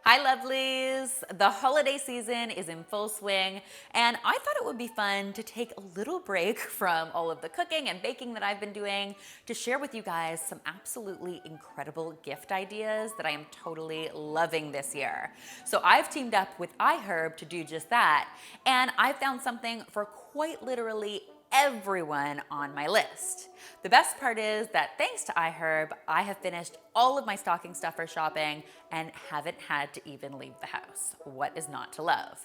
Hi lovelies! The holiday season is in full swing, and I thought it would be fun to take a little break from all of the cooking and baking that I've been doing to share with you guys some absolutely incredible gift ideas that I am totally loving this year. So I've teamed up with iHerb to do just that, and I found something for quite literally everyone on my list. The best part is that thanks to iHerb, I have finished all of my stocking stuffer shopping and haven't had to even leave the house. What is not to love?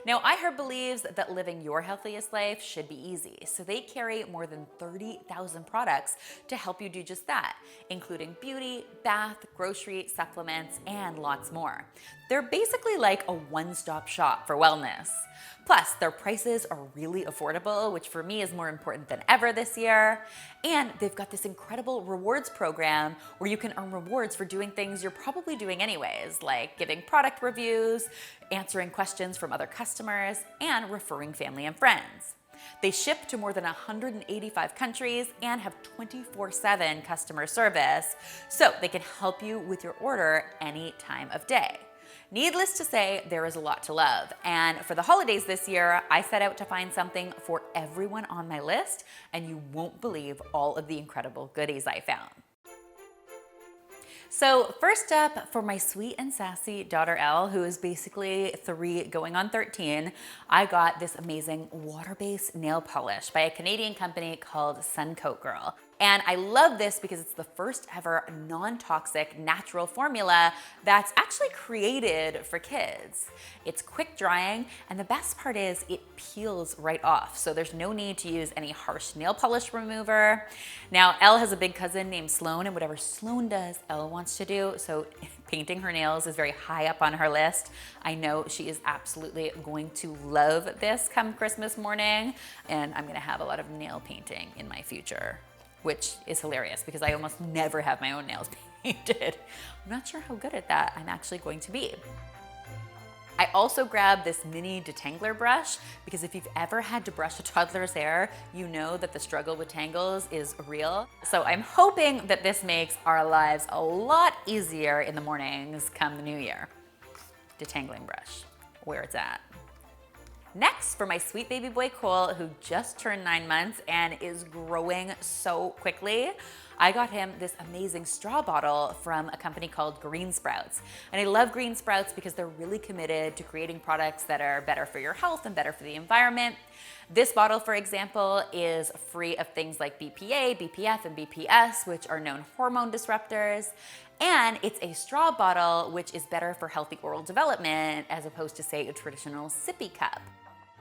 Now, iHerb believes that living your healthiest life should be easy, so they carry more than 30,000 products to help you do just that, including beauty, bath, grocery, supplements, and lots more. They're basically like a one-stop shop for wellness. Plus, their prices are really affordable, which for me is more important than ever this year. And they've got this incredible rewards program where you can earn rewards for doing things you're probably doing anyways, like giving product reviews, answering questions from other customers, and referring family and friends. They ship to more than 185 countries and have 24/7 customer service, so they can help you with your order any time of day. Needless to say, there is a lot to love. And for the holidays this year, I set out to find something for everyone on my list, and you won't believe all of the incredible goodies I found. So first up, for my sweet and sassy daughter Elle, who is basically 3 going on 13, I got this amazing water-based nail polish by a Canadian company called Suncoat Girl. And I love this because it's the first ever non-toxic natural formula that's actually created for kids. It's quick drying, and the best part is it peels right off, so there's no need to use any harsh nail polish remover. Now, Elle has a big cousin named Sloan, and whatever Sloan does, Elle wants to do, so painting her nails is very high up on her list. I know she is absolutely going to love this come Christmas morning, and I'm gonna have a lot of nail painting in my future, which is hilarious because I almost never have my own nails painted. I'm not sure how good at that I'm actually going to be. I also grabbed this mini Detangler brush because if you've ever had to brush a toddler's hair, you know that the struggle with tangles is real. So I'm hoping that this makes our lives a lot easier in the mornings come the new year. Detangling brush, where it's at. Next, for my sweet baby boy Cole, who just turned 9 months and is growing so quickly, I got him this amazing straw bottle from a company called Green Sprouts. And I love Green Sprouts because they're really committed to creating products that are better for your health and better for the environment. This bottle, for example, is free of things like BPA, BPF, and BPS, which are known hormone disruptors. And it's a straw bottle, which is better for healthy oral development as opposed to, say, a traditional sippy cup.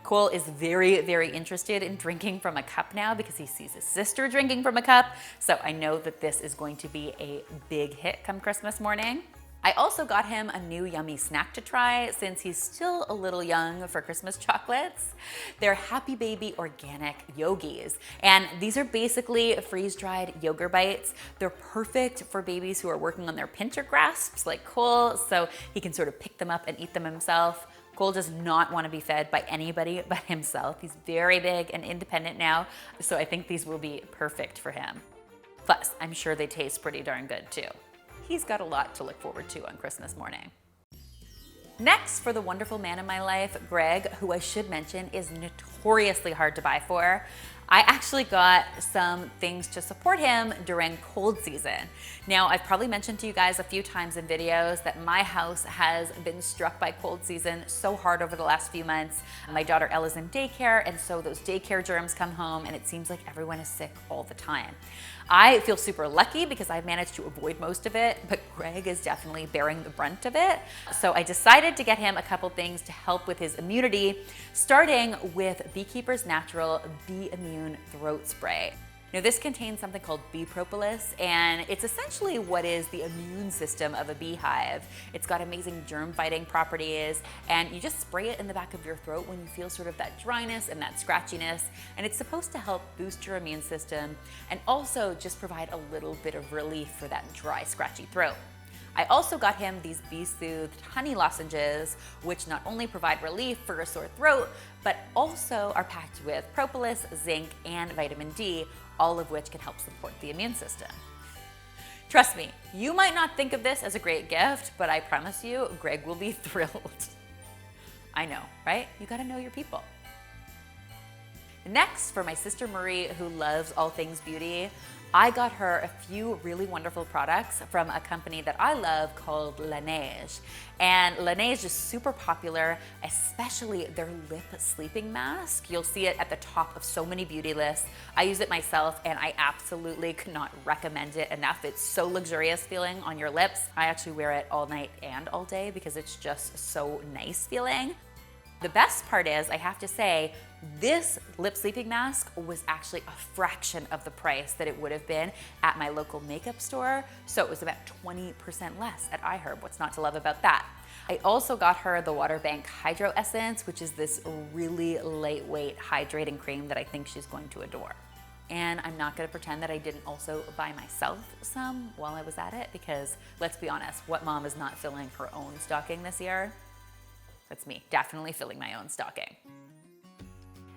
Cole is very, very interested in drinking from a cup now because he sees his sister drinking from a cup. So I know that this is going to be a big hit come Christmas morning. I also got him a new yummy snack to try since he's still a little young for Christmas chocolates. They're Happy Baby Organic Yogis, and these are basically freeze-dried yogurt bites. They're perfect for babies who are working on their pincher grasps like Cole, so he can sort of pick them up and eat them himself. Cole does not want to be fed by anybody but himself. He's very big and independent now, so I think these will be perfect for him. Plus, I'm sure they taste pretty darn good too. He's got a lot to look forward to on Christmas morning. Next, for the wonderful man in my life, Greg, who I should mention is notoriously hard to buy for, I actually got some things to support him during cold season. Now, I've probably mentioned to you guys a few times in videos that my house has been struck by cold season so hard over the last few months. My daughter Elle is in daycare, and so those daycare germs come home, and it seems like everyone is sick all the time. I feel super lucky because I've managed to avoid most of it, but Greg is definitely bearing the brunt of it. So I decided to get him a couple things to help with his immunity, starting with Beekeepers Natural Bee Immune Throat Spray. Now, this contains something called Propolis, and it's essentially what is the immune system of a beehive. It's got amazing germ-fighting properties, and you just spray it in the back of your throat when you feel sort of that dryness and that scratchiness, and it's supposed to help boost your immune system and also just provide a little bit of relief for that dry, scratchy throat. I also got him these bee-soothed honey lozenges, which not only provide relief for a sore throat, but also are packed with propolis, zinc, and vitamin D, all of which can help support the immune system. Trust me, you might not think of this as a great gift, but I promise you, Greg will be thrilled. I know, right? You gotta know your people. Next, for my sister Marie, who loves all things beauty, I got her a few really wonderful products from a company that I love called Laneige. And Laneige is super popular, especially their lip sleeping mask. You'll see it at the top of so many beauty lists. I use it myself and I absolutely could not recommend it enough. It's so luxurious feeling on your lips. I actually wear it all night and all day because it's just so nice feeling. The best part is, I have to say, this lip sleeping mask was actually a fraction of the price that it would have been at my local makeup store. So it was about 20% less at iHerb. What's not to love about that? I also got her the Water Bank Hydro Essence, which is this really lightweight hydrating cream that I think she's going to adore. And I'm not gonna pretend that I didn't also buy myself some while I was at it, because let's be honest, what mom is not filling her own stocking this year? That's me, definitely filling my own stocking.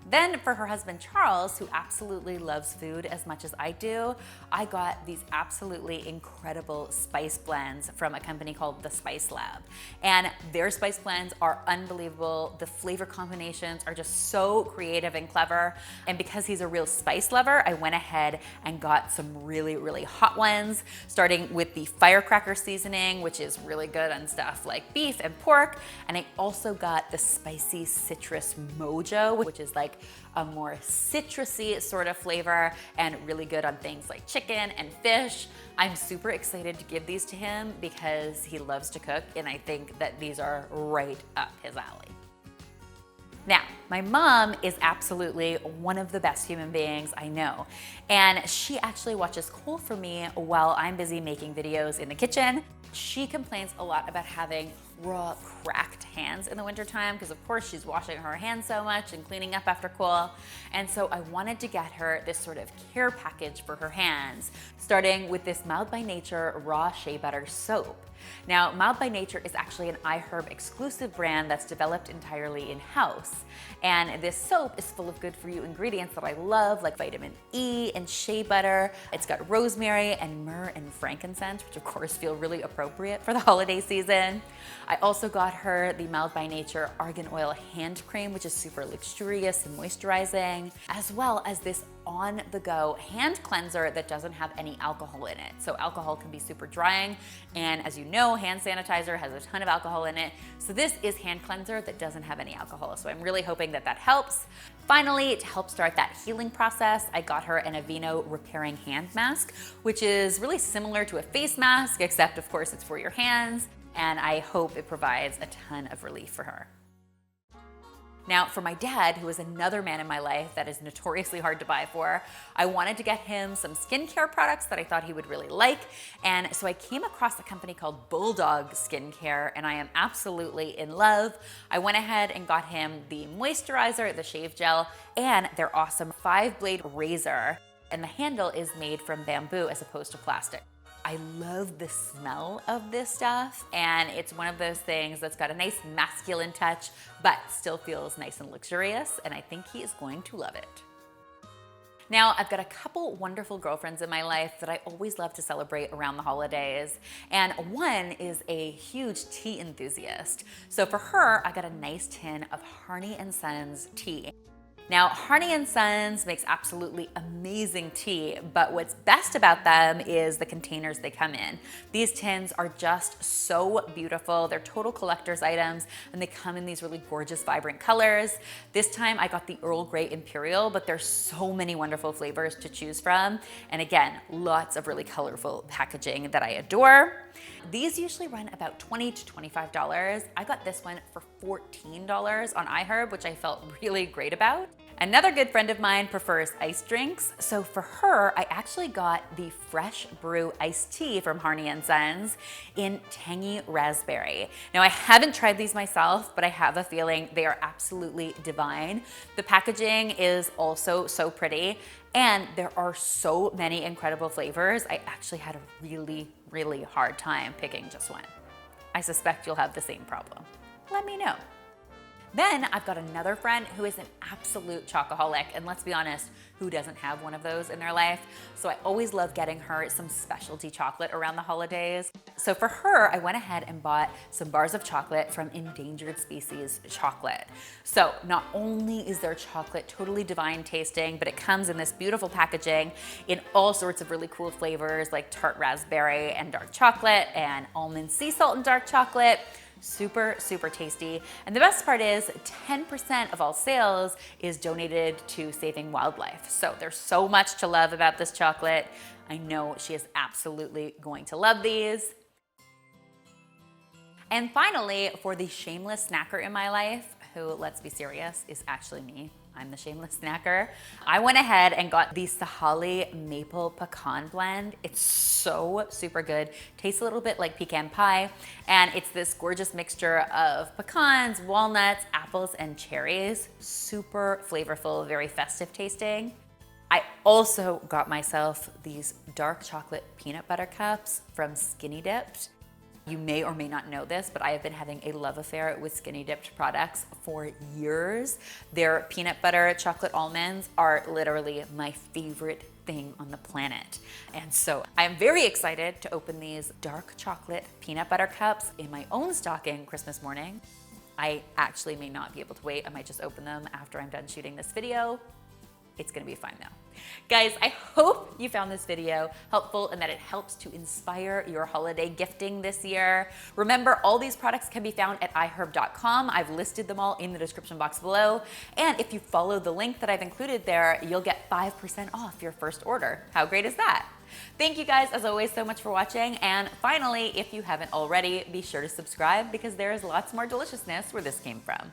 Then for her husband Charles, who absolutely loves food as much as I do, I got these absolutely incredible spice blends from a company called The Spice Lab. And their spice blends are unbelievable. The flavor combinations are just so creative and clever. And because he's a real spice lover, I went ahead and got some really, really hot ones, starting with the firecracker seasoning, which is really good on stuff like beef and pork. And I also got the spicy citrus mojo, which is like a more citrusy sort of flavor and really good on things like chicken and fish. I'm super excited to give these to him because he loves to cook, and I think that these are right up his alley. Now, my mom is absolutely one of the best human beings I know, and she actually watches Cole for me while I'm busy making videos in the kitchen. She complains a lot about having raw, cracked hands in the wintertime because of course she's washing her hands so much and cleaning up after Cole. And so I wanted to get her this sort of care package for her hands, starting with this Mild by Nature raw shea butter soap. Now, Mild by Nature is actually an iHerb exclusive brand that's developed entirely in-house. And this soap is full of good for you ingredients that I love, like vitamin E and shea butter. It's got rosemary and myrrh and frankincense, which of course feel really appropriate for the holiday season. I also got her the Mild by Nature Argan Oil Hand Cream, which is super luxurious and moisturizing, as well as this on-the-go hand cleanser that doesn't have any alcohol in it. So alcohol can be super drying, and as you know, hand sanitizer has a ton of alcohol in it. So this is hand cleanser that doesn't have any alcohol. So I'm really hoping that that helps. Finally, to help start that healing process, I got her an Aveeno repairing hand mask, which is really similar to a face mask, except of course it's for your hands. And I hope it provides a ton of relief for her. Now, for my dad, who is another man in my life that is notoriously hard to buy for, I wanted to get him some skincare products that I thought he would really like. And so I came across a company called Bulldog Skincare, and I am absolutely in love. I went ahead and got him the moisturizer, the shave gel, and their awesome 5-blade razor. And the handle is made from bamboo as opposed to plastic. I love the smell of this stuff, and it's one of those things that's got a nice masculine touch, but still feels nice and luxurious, and I think he is going to love it. Now, I've got a couple wonderful girlfriends in my life that I always love to celebrate around the holidays, and one is a huge tea enthusiast. So for her, I got a nice tin of Harney & Sons tea. Now, Harney & Sons makes absolutely amazing tea, but what's best about them is the containers they come in. These tins are just so beautiful. They're total collector's items, and they come in these really gorgeous, vibrant colors. This time I got the Earl Grey Imperial, but there's so many wonderful flavors to choose from. And again, lots of really colorful packaging that I adore. These usually run about $20 to $25. I got this one for $14 on iHerb, which I felt really great about. Another good friend of mine prefers iced drinks, so for her, I actually got the Fresh Brew iced tea from Harney & Sons in Tangy Raspberry. Now, I haven't tried these myself, but I have a feeling they are absolutely divine. The packaging is also so pretty, and there are so many incredible flavors. I actually had a really hard time picking just one. I suspect you'll have the same problem. Let me know. Then I've got another friend who is an absolute chocoholic, and let's be honest, who doesn't have one of those in their life? So I always love getting her some specialty chocolate around the holidays. So for her, I went ahead and bought some bars of chocolate from Endangered Species Chocolate. So not only is their chocolate totally divine tasting, but it comes in this beautiful packaging in all sorts of really cool flavors like tart raspberry and dark chocolate and almond sea salt and dark chocolate. Super, super tasty. And the best part is 10% of all sales is donated to saving wildlife. So there's so much to love about this chocolate. I know she is absolutely going to love these. And finally, for the shameless snacker in my life, who, let's be serious, is actually me. I'm the shameless snacker. I went ahead and got the Sahale Maple Pecan Blend. It's so super good. Tastes a little bit like pecan pie. And it's this gorgeous mixture of pecans, walnuts, apples, and cherries. Super flavorful, very festive tasting. I also got myself these dark chocolate peanut butter cups from Skinny Dipped. You may or may not know this, but I have been having a love affair with Skinny Dipped products for years. Their peanut butter chocolate almonds are literally my favorite thing on the planet. And so I'm very excited to open these dark chocolate peanut butter cups in my own stocking Christmas morning. I actually may not be able to wait. I might just open them after I'm done shooting this video. It's gonna be fun though. Guys, I hope you found this video helpful and that it helps to inspire your holiday gifting this year. Remember, all these products can be found at iherb.com. I've listed them all in the description box below. And if you follow the link that I've included there, you'll get 5% off your first order. How great is that? Thank you guys, as always, so much for watching. And finally, if you haven't already, be sure to subscribe because there is lots more deliciousness where this came from.